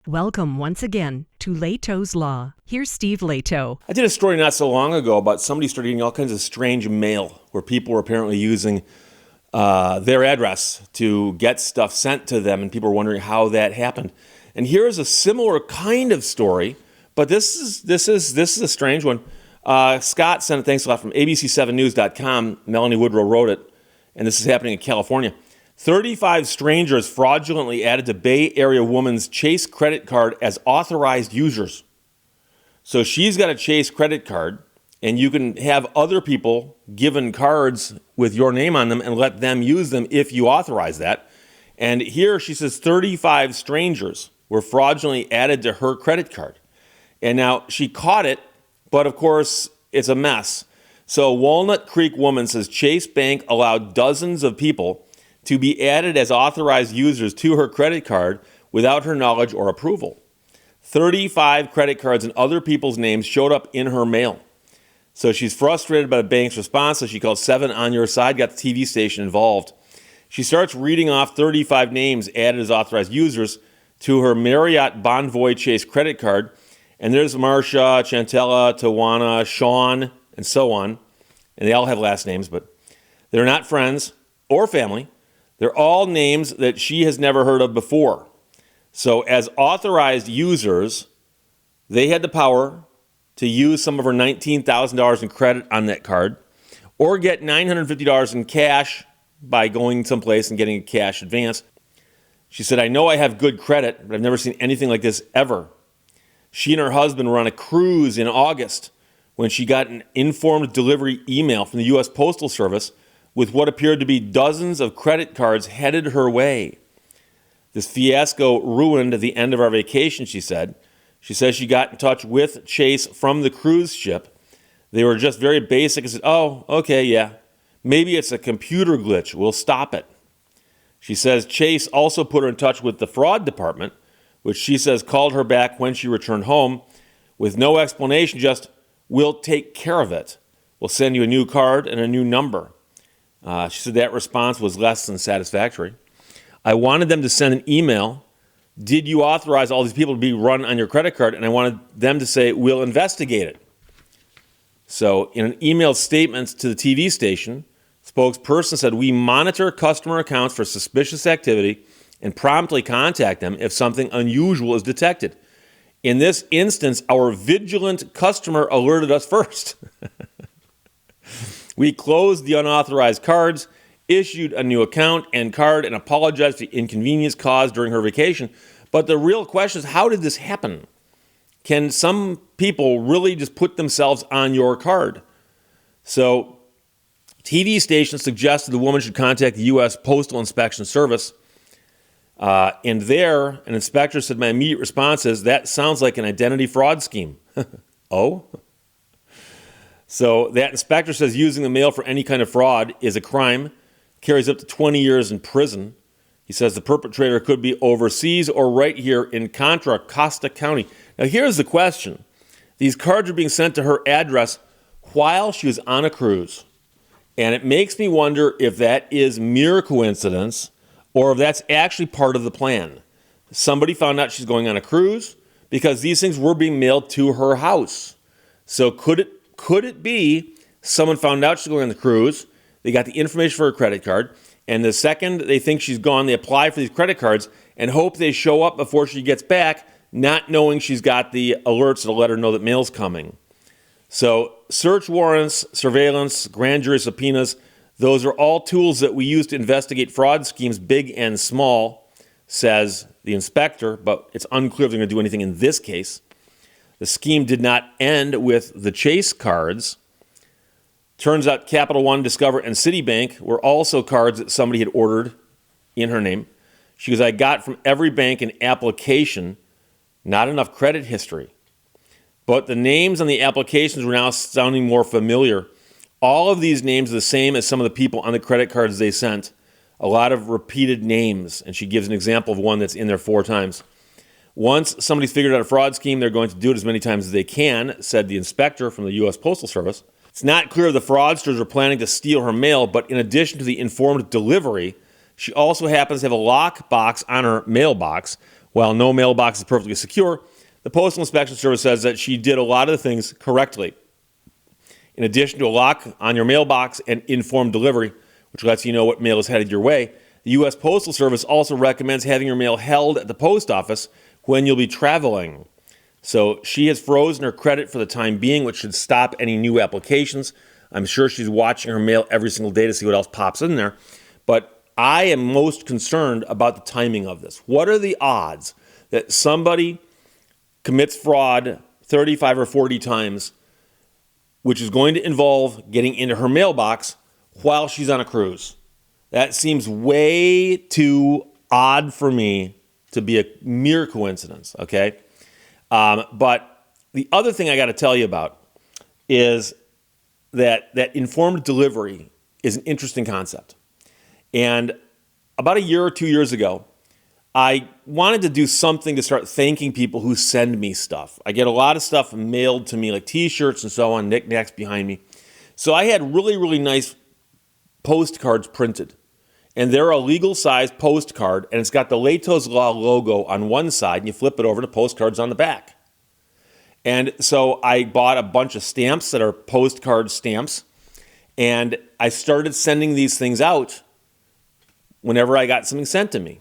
Welcome once again to Lehto's Law. Here's Steve Lehto. I did a story not so long ago about somebody started getting all kinds of strange mail where people were apparently using their address to get stuff sent to them, and people were wondering how that happened. And here is a similar kind of story, but this is a strange one. Scott sent it, thanks a lot, from abc7news.com. Melanie Woodrow wrote it, and this is happening in California. 35 strangers fraudulently added to Bay Area woman's Chase credit card as authorized users. So she's got a Chase credit card, and you can have other people given cards with your name on them and let them use them if you authorize that. And here she says 35 strangers were fraudulently added to her credit card. And now she caught it, but of course it's a mess. So Walnut Creek woman says Chase Bank allowed dozens of people to be added as authorized users to her credit card without her knowledge or approval. 35 credit cards in other people's names showed up in her mail. So she's frustrated by the bank's response, so she called 7 on Your Side, got the TV station involved. She starts reading off 35 names added as authorized users to her Marriott Bonvoy Chase credit card. And there's Marcia, Chantella, Tawana, Sean, and so on. And they all have last names, but they're not friends or family. They're all names that she has never heard of before. So as authorized users, they had the power to use some of her $19,000 in credit on that card or get $950 in cash by going someplace and getting a cash advance. She said, I know I have good credit, but I've never seen anything like this ever. She and her husband were on a cruise in August when she got an informed delivery email from the U.S. Postal Service with what appeared to be dozens of credit cards headed her way. This fiasco ruined the end of our vacation, she said. She says she got in touch with Chase from the cruise ship. They were just very basic and said, oh, okay, yeah. Maybe it's a computer glitch. We'll stop it. She says Chase also put her in touch with the fraud department, which she says called her back when she returned home with no explanation, just, we'll take care of it. We'll send you a new card and a new number. She said that response was less than satisfactory. I wanted them to send an email. Did you authorize all these people to be run on your credit card? And I wanted them to say, we'll investigate it. So in an email statement to the TV station, spokesperson said, we monitor customer accounts for suspicious activity and promptly contact them if something unusual is detected. In this instance, our vigilant customer alerted us first. We closed the unauthorized cards, issued a new account and card, and apologized for the inconvenience caused during her vacation. But the real question is, how did this happen? Can some people really just put themselves on your card? So TV stations suggested the woman should contact the U.S. Postal Inspection Service. And there, an inspector said, my immediate response is, that sounds like an identity fraud scheme. Oh? So that inspector says using the mail for any kind of fraud is a crime, carries up to 20 years in prison. He says the perpetrator could be overseas or right here in Contra Costa County. Now here's the question. These cards are being sent to her address while she was on a cruise. And it makes me wonder if that is mere coincidence or if that's actually part of the plan. Somebody found out she's going on a cruise because these things were being mailed to her house. So could it be someone found out she's going on the cruise, they got the information for her credit card, and the second they think she's gone, they apply for these credit cards and hope they show up before she gets back, not knowing she's got the alerts to let her know that mail's coming. So search warrants, surveillance, grand jury subpoenas, those are all tools that we use to investigate fraud schemes, big and small, says the inspector, but it's unclear if they're going to do anything in this case. The scheme did not end with the Chase cards. Turns out Capital One, Discover, and Citibank were also cards that somebody had ordered in her name. She goes, I got from every bank an application, not enough credit history. But the names on the applications were now sounding more familiar. All of these names are the same as some of the people on the credit cards they sent. A lot of repeated names, and she gives an example of one that's in there 4 times. Once somebody's figured out a fraud scheme, they're going to do it as many times as they can, said the inspector from the U.S. Postal Service. It's not clear if the fraudsters were planning to steal her mail, but in addition to the informed delivery, she also happens to have a lock box on her mailbox While no mailbox is perfectly secure, the Postal Inspection Service says that she did a lot of the things correctly. In addition to a lock on your mailbox and informed delivery, which lets you know what mail is headed your way, the U.S. Postal Service also recommends having your mail held at the post office when you'll be traveling. So she has frozen her credit for the time being, which should stop any new applications. I'm sure she's watching her mail every single day to see what else pops in there. But I am most concerned about the timing of this. What are the odds that somebody commits fraud 35 or 40 times, which is going to involve getting into her mailbox while she's on a cruise? That seems way too odd for me to be a mere coincidence, okay? But the other thing I got to tell you about is that informed delivery is an interesting concept. And about a year or 2 years ago, I wanted to do something to start thanking people who send me stuff. I get a lot of stuff mailed to me, like T-shirts and so on, knickknacks behind me. So I had really, really nice postcards printed. And they're a legal size postcard, and it's got the Lehto's Law logo on one side, and you flip it over to postcards on the back. And so I bought a bunch of stamps that are postcard stamps, and I started sending these things out whenever I got something sent to me.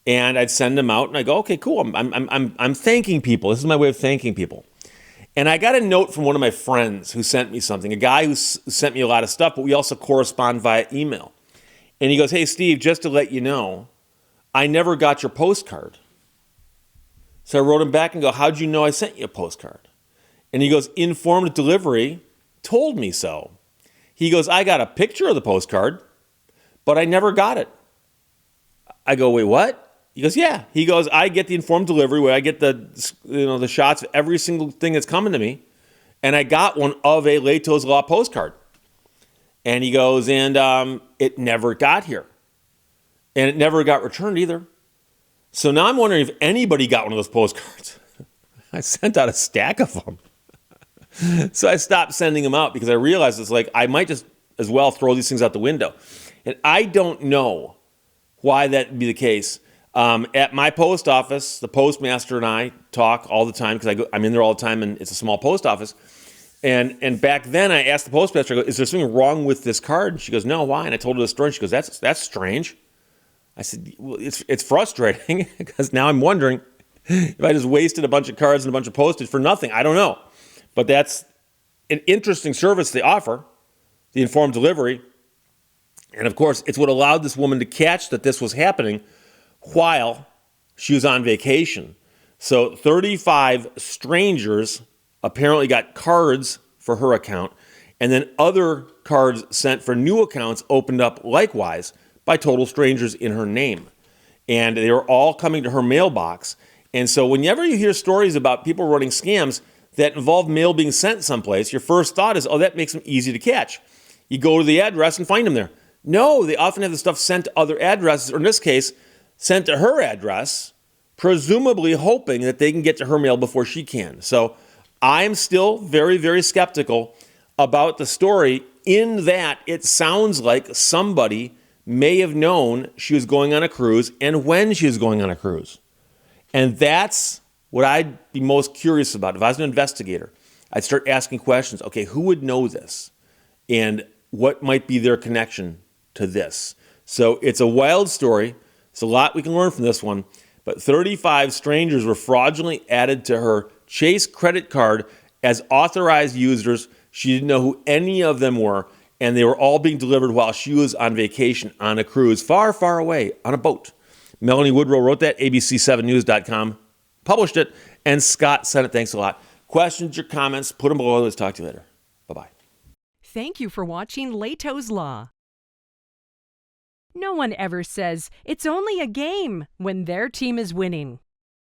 And I'd send them out, and I go, okay, cool. I'm thanking people. This is my way of thanking people. And I got a note from one of my friends who sent me something, a guy who sent me a lot of stuff, but we also correspond via email. And he goes, hey, Steve, just to let you know, I never got your postcard. So I wrote him back and go, how'd you know I sent you a postcard? And he goes, informed delivery told me so. He goes, I got a picture of the postcard, but I never got it. I go, wait, what? He goes, yeah. He goes, I get the informed delivery where I get the shots of every single thing that's coming to me. And I got one of a Lehto's Law postcard. And he goes, and it never got here. And it never got returned either. So now I'm wondering if anybody got one of those postcards. I sent out a stack of them. So I stopped sending them out because I realized it's like I might just as well throw these things out the window. And I don't know why that would be the case. At my post office, the postmaster and I talk all the time because I'm in there all the time and it's a small post office. And back then I asked the postmaster, I go, is there something wrong with this card? And she goes, no, why? And I told her the story. And she goes, that's strange. I said, well, it's frustrating because now I'm wondering if I just wasted a bunch of cards and a bunch of postage for nothing. I don't know. But that's an interesting service they offer, the informed delivery. And of course, it's what allowed this woman to catch that this was happening while she was on vacation. So 35 strangers apparently got cards for her account, and then other cards sent for new accounts opened up likewise by total strangers in her name. And they were all coming to her mailbox. And so whenever you hear stories about people running scams that involve mail being sent someplace, your first thought is, oh, that makes them easy to catch. You go to the address and find them there. No, they often have the stuff sent to other addresses, or in this case, sent to her address, presumably hoping that they can get to her mail before she can. So I'm still very, very skeptical about the story in that it sounds like somebody may have known she was going on a cruise and when she was going on a cruise. And that's what I'd be most curious about. If I was an investigator, I'd start asking questions. Okay, who would know this? And what might be their connection to this? So it's a wild story. There's a lot we can learn from this one. But 35 strangers were fraudulently added to her Chase credit card as authorized users. She didn't know who any of them were, and they were all being delivered while she was on vacation on a cruise far, far away on a boat. Melanie Woodrow wrote that, abc7news.com, published it, and Scott sent it. Thanks a lot. Questions or comments, put them below. Let's talk to you later. Bye-bye. Thank you for watching Lehto's Law. No one ever says it's only a game when their team is winning.